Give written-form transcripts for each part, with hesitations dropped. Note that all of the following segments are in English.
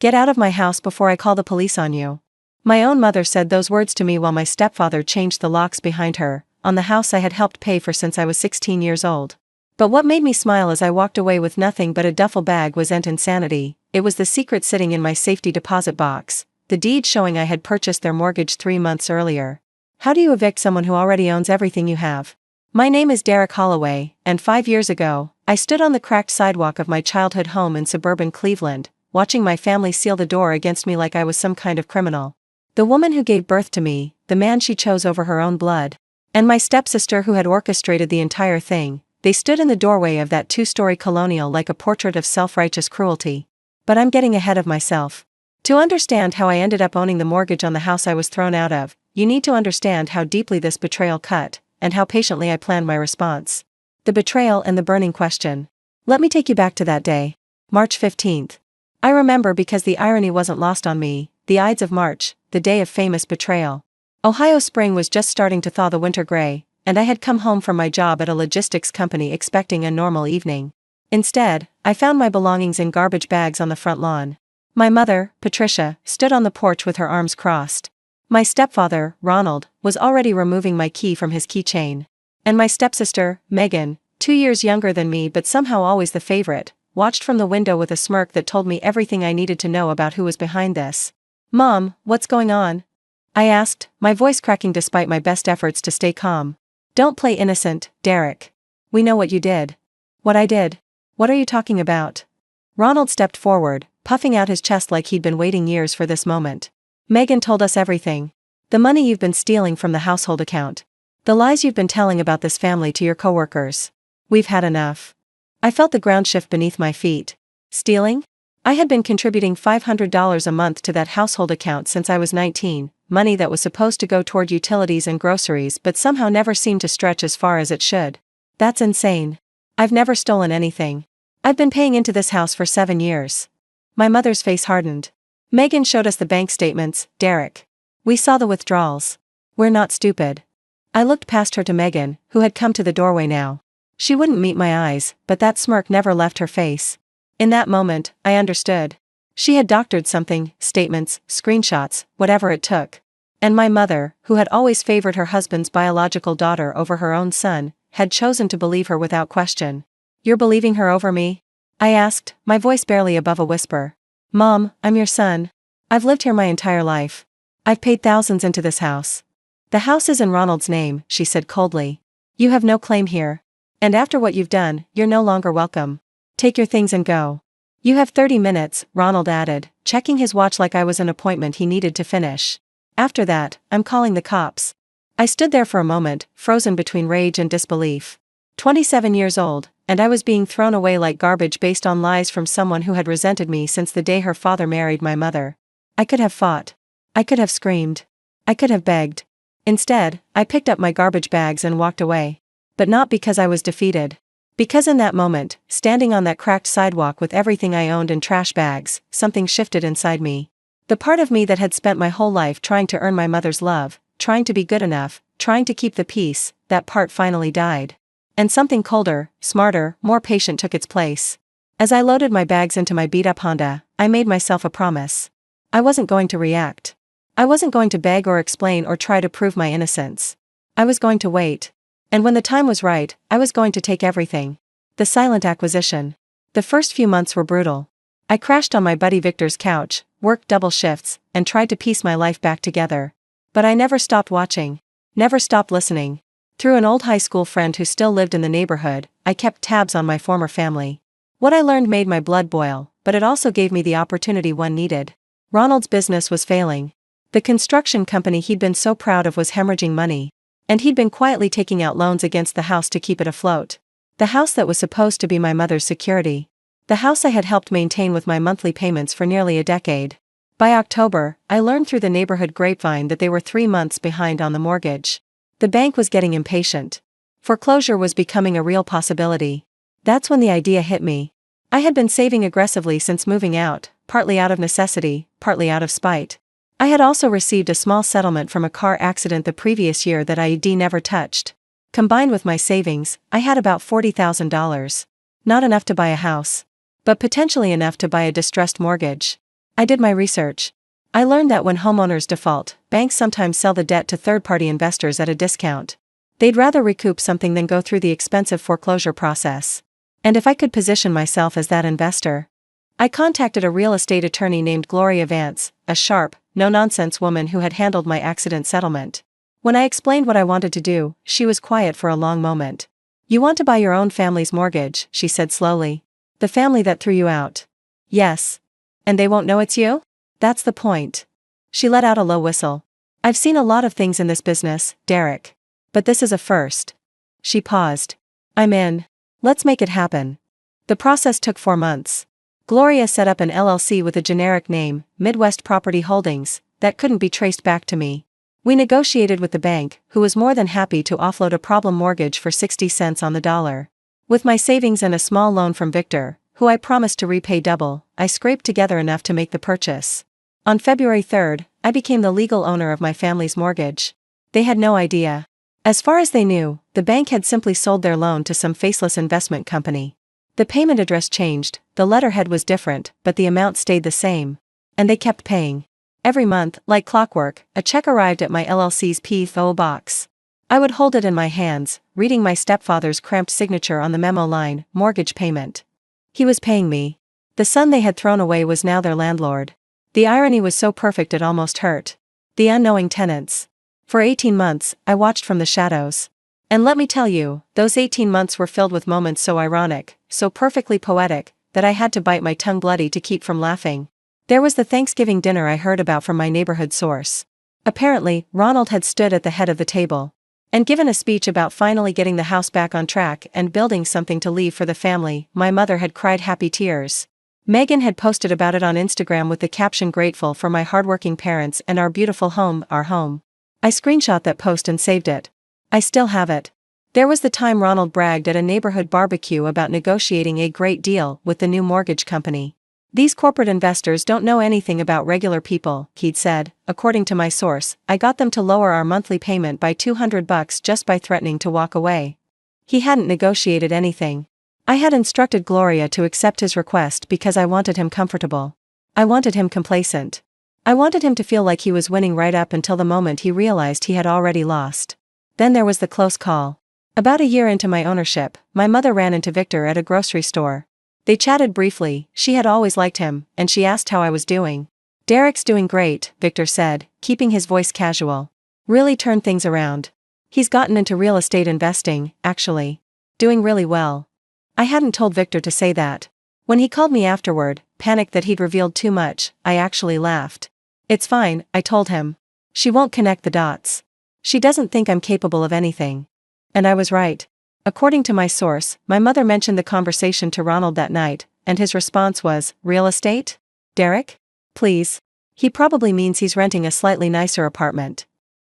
Get out of my house before I call the police on you. My own mother said those words to me while my stepfather changed the locks behind her, on the house I had helped pay for since I was 16 years old. But what made me smile as I walked away with nothing but a duffel bag wasn't insanity, it was the secret sitting in my safety deposit box, the deed showing I had purchased their mortgage 3 months earlier. How do you evict someone who already owns everything you have? My name is Derek Holloway, and 5 years ago, I stood on the cracked sidewalk of my childhood home in suburban Cleveland, watching my family seal the door against me like I was some kind of criminal. The woman who gave birth to me, the man she chose over her own blood, and my stepsister who had orchestrated the entire thing, they stood in the doorway of that 2-story colonial like a portrait of self-righteous cruelty. But I'm getting ahead of myself. To understand how I ended up owning the mortgage on the house I was thrown out of, you need to understand how deeply this betrayal cut, and how patiently I planned my response. The betrayal and the burning question. Let me take you back to that day. March 15th. I remember because the irony wasn't lost on me, the Ides of March, the day of famous betrayal. Ohio spring was just starting to thaw the winter gray, and I had come home from my job at a logistics company expecting a normal evening. Instead, I found my belongings in garbage bags on the front lawn. My mother, Patricia, stood on the porch with her arms crossed. My stepfather, Ronald, was already removing my key from his keychain. And my stepsister, Megan, 2 years younger than me but somehow always the favorite, watched from the window with a smirk that told me everything I needed to know about who was behind this. "Mom, what's going on?" I asked, my voice cracking despite my best efforts to stay calm. "Don't play innocent, Derek. We know what you did." "What I did? What are you talking about?" Ronald stepped forward, puffing out his chest like he'd been waiting years for this moment. "Megan told us everything. The money you've been stealing from the household account. The lies you've been telling about this family to your coworkers. We've had enough." I felt the ground shift beneath my feet. Stealing? I had been contributing $500 a month to that household account since I was 19, money that was supposed to go toward utilities and groceries but somehow never seemed to stretch as far as it should. That's insane. I've never stolen anything. I've been paying into this house for 7 years. My mother's face hardened. "Megan showed us the bank statements, Derek. We saw the withdrawals. We're not stupid." I looked past her to Megan, who had come to the doorway now. She wouldn't meet my eyes, but that smirk never left her face. In that moment, I understood. She had doctored something, statements, screenshots, whatever it took. And my mother, who had always favored her husband's biological daughter over her own son, had chosen to believe her without question. "You're believing her over me?" I asked, my voice barely above a whisper. "Mom, I'm your son. I've lived here my entire life. I've paid thousands into this house." "The house is in Ronald's name," she said coldly. "You have no claim here. And after what you've done, you're no longer welcome. Take your things and go." "You have 30 minutes, Ronald added, checking his watch like I was an appointment he needed to finish. "After that, I'm calling the cops." I stood there for a moment, frozen between rage and disbelief. 27 years old, and I was being thrown away like garbage based on lies from someone who had resented me since the day her father married my mother. I could have fought. I could have screamed. I could have begged. Instead, I picked up my garbage bags and walked away. But not because I was defeated. Because in that moment, standing on that cracked sidewalk with everything I owned in trash bags, something shifted inside me. The part of me that had spent my whole life trying to earn my mother's love, trying to be good enough, trying to keep the peace, that part finally died. And something colder, smarter, more patient took its place. As I loaded my bags into my beat-up Honda, I made myself a promise. I wasn't going to react. I wasn't going to beg or explain or try to prove my innocence. I was going to wait. And when the time was right, I was going to take everything. The silent acquisition. The first few months were brutal. I crashed on my buddy Victor's couch, worked double shifts, and tried to piece my life back together. But I never stopped watching. Never stopped listening. Through an old high school friend who still lived in the neighborhood, I kept tabs on my former family. What I learned made my blood boil, but it also gave me the opportunity one needed. Ronald's business was failing. The construction company he'd been so proud of was hemorrhaging money. And he'd been quietly taking out loans against the house to keep it afloat. The house that was supposed to be my mother's security. The house I had helped maintain with my monthly payments for nearly a decade. By October, I learned through the neighborhood grapevine that they were 3 months behind on the mortgage. The bank was getting impatient. Foreclosure was becoming a real possibility. That's when the idea hit me. I had been saving aggressively since moving out, partly out of necessity, partly out of spite. I had also received a small settlement from a car accident the previous year that I never touched. Combined with my savings, I had about $40,000. Not enough to buy a house. But potentially enough to buy a distressed mortgage. I did my research. I learned that when homeowners default, banks sometimes sell the debt to third-party investors at a discount. They'd rather recoup something than go through the expensive foreclosure process. And if I could position myself as that investor, I contacted a real estate attorney named Gloria Vance, a sharp, no-nonsense woman who had handled my accident settlement. When I explained what I wanted to do, she was quiet for a long moment. "You want to buy your own family's mortgage," she said slowly. "The family that threw you out." "Yes. And they won't know it's you? That's the point." She let out a low whistle. "I've seen a lot of things in this business, Derek. But this is a first." She paused. "I'm in. Let's make it happen." The process took 4 months. Gloria set up an LLC with a generic name, Midwest Property Holdings, that couldn't be traced back to me. We negotiated with the bank, who was more than happy to offload a problem mortgage for 60 cents on the dollar. With my savings and a small loan from Victor, who I promised to repay double, I scraped together enough to make the purchase. On February 3rd, I became the legal owner of my family's mortgage. They had no idea. As far as they knew, the bank had simply sold their loan to some faceless investment company. The payment address changed, the letterhead was different, but the amount stayed the same. And they kept paying. Every month, like clockwork, a check arrived at my LLC's PO box. I would hold it in my hands, reading my stepfather's cramped signature on the memo line, "Mortgage payment." He was paying me. The son they had thrown away was now their landlord. The irony was so perfect it almost hurt. The unknowing tenants. For 18 months, I watched from the shadows. And let me tell you, those 18 months were filled with moments so ironic, so perfectly poetic, that I had to bite my tongue bloody to keep from laughing. There was the Thanksgiving dinner I heard about from my neighborhood source. Apparently, Ronald had stood at the head of the table and given a speech about finally getting the house back on track and building something to leave for the family. My mother had cried happy tears. Megan had posted about it on Instagram with the caption, "Grateful for my hardworking parents and our beautiful home, our home." I screenshot that post and saved it. I still have it. There was the time Ronald bragged at a neighborhood barbecue about negotiating a great deal with the new mortgage company. "These corporate investors don't know anything about regular people," he'd said. "According to my source, I got them to lower our monthly payment by $200 just by threatening to walk away." He hadn't negotiated anything. I had instructed Gloria to accept his request because I wanted him comfortable. I wanted him complacent. I wanted him to feel like he was winning right up until the moment he realized he had already lost. Then there was the close call. About a year into my ownership, my mother ran into Victor at a grocery store. They chatted briefly. She had always liked him, and she asked how I was doing. "Derek's doing great," Victor said, keeping his voice casual. "Really turned things around. He's gotten into real estate investing, actually. Doing really well." I hadn't told Victor to say that. When he called me afterward, panicked that he'd revealed too much, I actually laughed. "It's fine," I told him. "She won't connect the dots. She doesn't think I'm capable of anything." And I was right. According to my source, my mother mentioned the conversation to Ronald that night, and his response was, "Real estate? Derek? Please. He probably means he's renting a slightly nicer apartment."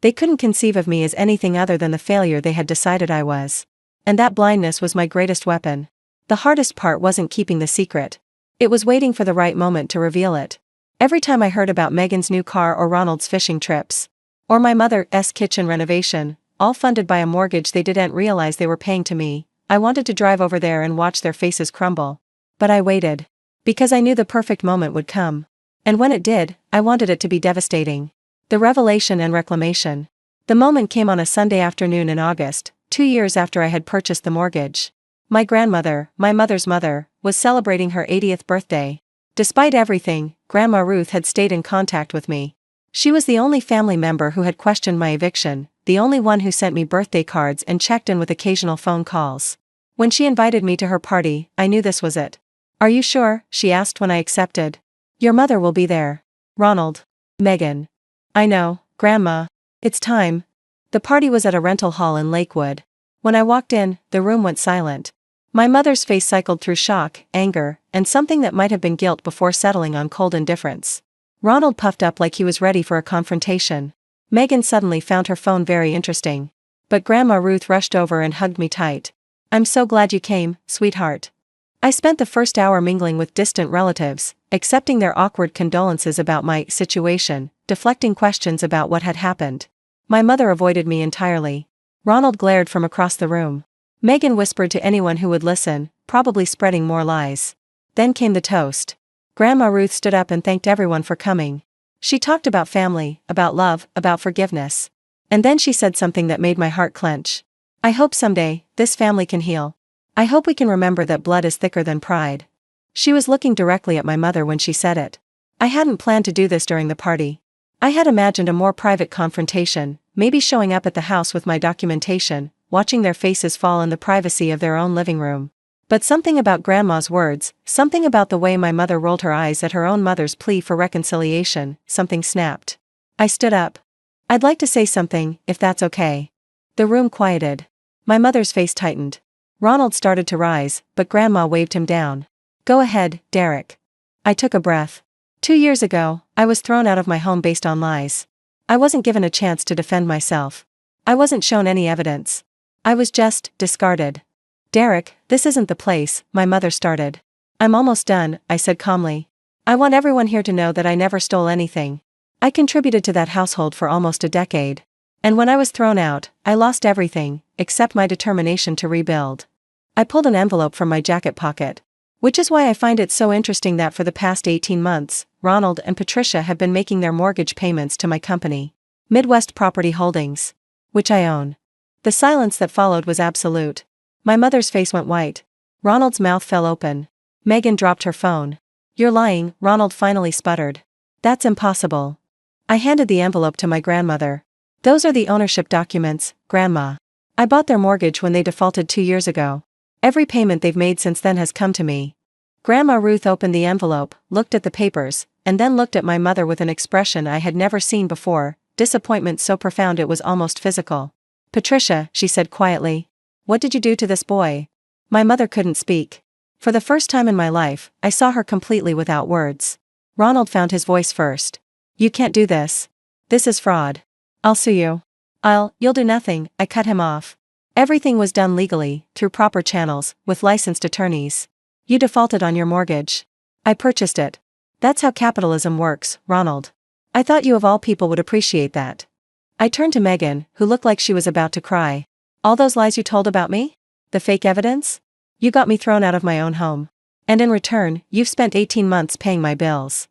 They couldn't conceive of me as anything other than the failure they had decided I was. And that blindness was my greatest weapon. The hardest part wasn't keeping the secret. It was waiting for the right moment to reveal it. Every time I heard about Megan's new car or Ronald's fishing trips, or my mother's kitchen renovation, all funded by a mortgage they didn't realize they were paying to me, I wanted to drive over there and watch their faces crumble. But I waited. Because I knew the perfect moment would come. And when it did, I wanted it to be devastating. The revelation and reclamation. The moment came on a Sunday afternoon in August, 2 years after I had purchased the mortgage. My grandmother, my mother's mother, was celebrating her 80th birthday. Despite everything, Grandma Ruth had stayed in contact with me. She was the only family member who had questioned my eviction, the only one who sent me birthday cards and checked in with occasional phone calls. When she invited me to her party, I knew this was it. "Are you sure?" she asked when I accepted. "Your mother will be there. Ronald." "Megan." "I know, Grandma. It's time." The party was at a rental hall in Lakewood. When I walked in, the room went silent. My mother's face cycled through shock, anger, and something that might have been guilt before settling on cold indifference. Ronald puffed up like he was ready for a confrontation. Megan suddenly found her phone very interesting. But Grandma Ruth rushed over and hugged me tight. "I'm so glad you came, sweetheart." I spent the first hour mingling with distant relatives, accepting their awkward condolences about my situation, deflecting questions about what had happened. My mother avoided me entirely. Ronald glared from across the room. Megan whispered to anyone who would listen, probably spreading more lies. Then came the toast. Grandma Ruth stood up and thanked everyone for coming. She talked about family, about love, about forgiveness. And then she said something that made my heart clench. I hope someday, this family can heal. I hope we can remember that blood is thicker than pride. She was looking directly at my mother when she said it. I hadn't planned to do this during the party. I had imagined a more private confrontation, maybe showing up at the house with my documentation, watching their faces fall in the privacy of their own living room. But something about Grandma's words, something about the way my mother rolled her eyes at her own mother's plea for reconciliation, something snapped. I stood up. I'd like to say something, if that's okay. The room quieted. My mother's face tightened. Ronald started to rise, but Grandma waved him down. Go ahead, Derek. I took a breath. 2 years ago, I was thrown out of my home based on lies. I wasn't given a chance to defend myself. I wasn't shown any evidence. I was just discarded. Derek, this isn't the place, my mother started. I'm almost done, I said calmly. I want everyone here to know that I never stole anything. I contributed to that household for almost a decade. And when I was thrown out, I lost everything, except my determination to rebuild. I pulled an envelope from my jacket pocket. Which is why I find it so interesting that for the past 18 months, Ronald and Patricia have been making their mortgage payments to my company, Midwest Property Holdings, which I own. The silence that followed was absolute. My mother's face went white. Ronald's mouth fell open. Megan dropped her phone. You're lying, Ronald finally sputtered. That's impossible. I handed the envelope to my grandmother. Those are the ownership documents, Grandma. I bought their mortgage when they defaulted 2 years ago. Every payment they've made since then has come to me. Grandma Ruth opened the envelope, looked at the papers, and then looked at my mother with an expression I had never seen before, disappointment so profound it was almost physical. Patricia, she said quietly. What did you do to this boy? My mother couldn't speak. For the first time in my life, I saw her completely without words. Ronald found his voice first. You can't do this. This is fraud. I'll sue you. You'll do nothing, I cut him off. Everything was done legally, through proper channels, with licensed attorneys. You defaulted on your mortgage. I purchased it. That's how capitalism works, Ronald. I thought you of all people would appreciate that. I turned to Megan, who looked like she was about to cry. All those lies you told about me? The fake evidence? You got me thrown out of my own home. And in return, you've spent 18 months paying my bills.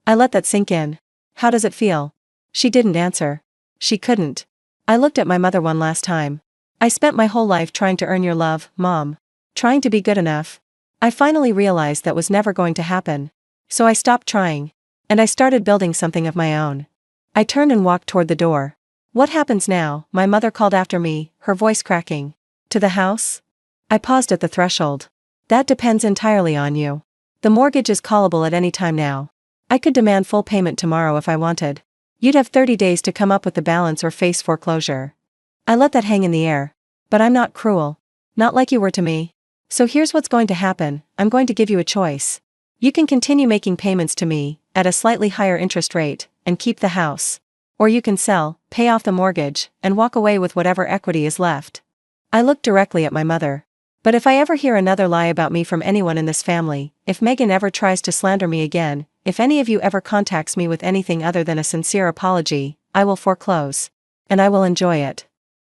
I let that sink in. How does it feel? She didn't answer. She couldn't. I looked at my mother one last time. I spent my whole life trying to earn your love, Mom. Trying to be good enough. I finally realized that was never going to happen. So I stopped trying. And I started building something of my own. I turned and walked toward the door. What happens now? My mother called after me, her voice cracking. To the house? I paused at the threshold. That depends entirely on you. The mortgage is callable at any time now. I could demand full payment tomorrow if I wanted. You'd have 30 days to come up with the balance or face foreclosure. I let that hang in the air. But I'm not cruel. Not like you were to me. So here's what's going to happen, I'm going to give you a choice. You can continue making payments to me, at a slightly higher interest rate, and keep the house. Or you can sell, pay off the mortgage, and walk away with whatever equity is left. I looked directly at my mother. But if I ever hear another lie about me from anyone in this family, if Megan ever tries to slander me again, if any of you ever contacts me with anything other than a sincere apology, I will foreclose. And I will enjoy it.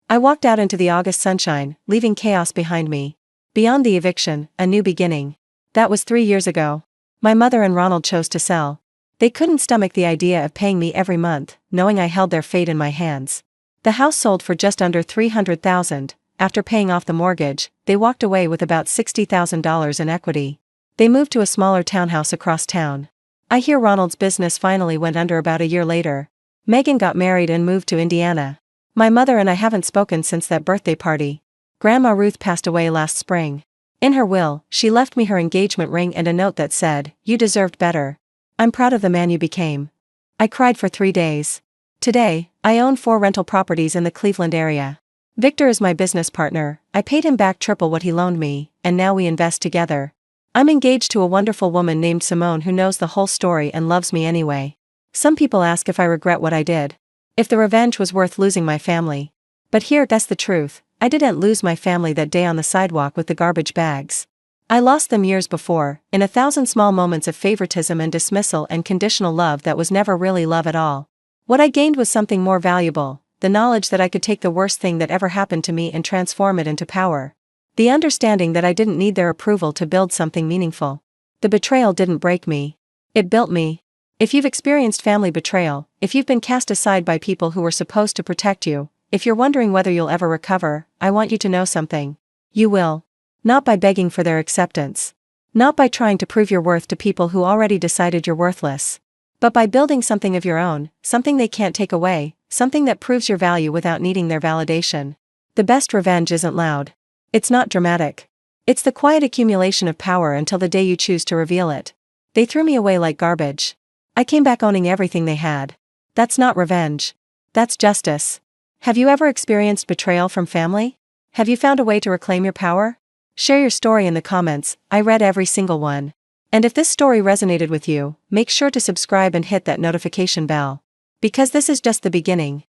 I walked out into the August sunshine, leaving chaos behind me. Beyond the eviction, a new beginning. That was 3 years ago. My mother and Ronald chose to sell. They couldn't stomach the idea of paying me every month, knowing I held their fate in my hands. The house sold for just under $300,000. After paying off the mortgage, they walked away with about $60,000 in equity. They moved to a smaller townhouse across town. I hear Ronald's business finally went under about a year later. Megan got married and moved to Indiana. My mother and I haven't spoken since that birthday party. Grandma Ruth passed away last spring. In her will, she left me her engagement ring and a note that said, "You deserved better. I'm proud of the man you became." I cried for 3 days. Today, I own 4 rental properties in the Cleveland area. Victor is my business partner. I paid him back triple what he loaned me, and now we invest together. I'm engaged to a wonderful woman named Simone who knows the whole story and loves me anyway. Some people ask if I regret what I did. If the revenge was worth losing my family. But that's the truth. I didn't lose my family that day on the sidewalk with the garbage bags. I lost them years before, in 1,000 small moments of favoritism and dismissal and conditional love that was never really love at all. What I gained was something more valuable, the knowledge that I could take the worst thing that ever happened to me and transform it into power. The understanding that I didn't need their approval to build something meaningful. The betrayal didn't break me. It built me. If you've experienced family betrayal, if you've been cast aside by people who were supposed to protect you, if you're wondering whether you'll ever recover, I want you to know something. You will. Not by begging for their acceptance. Not by trying to prove your worth to people who already decided you're worthless. But by building something of your own, something they can't take away, something that proves your value without needing their validation. The best revenge isn't loud. It's not dramatic. It's the quiet accumulation of power until the day you choose to reveal it. They threw me away like garbage. I came back owning everything they had. That's not revenge. That's justice. Have you ever experienced betrayal from family? Have you found a way to reclaim your power? Share your story in the comments. I read every single one. And if this story resonated with you, make sure to subscribe and hit that notification bell. Because this is just the beginning.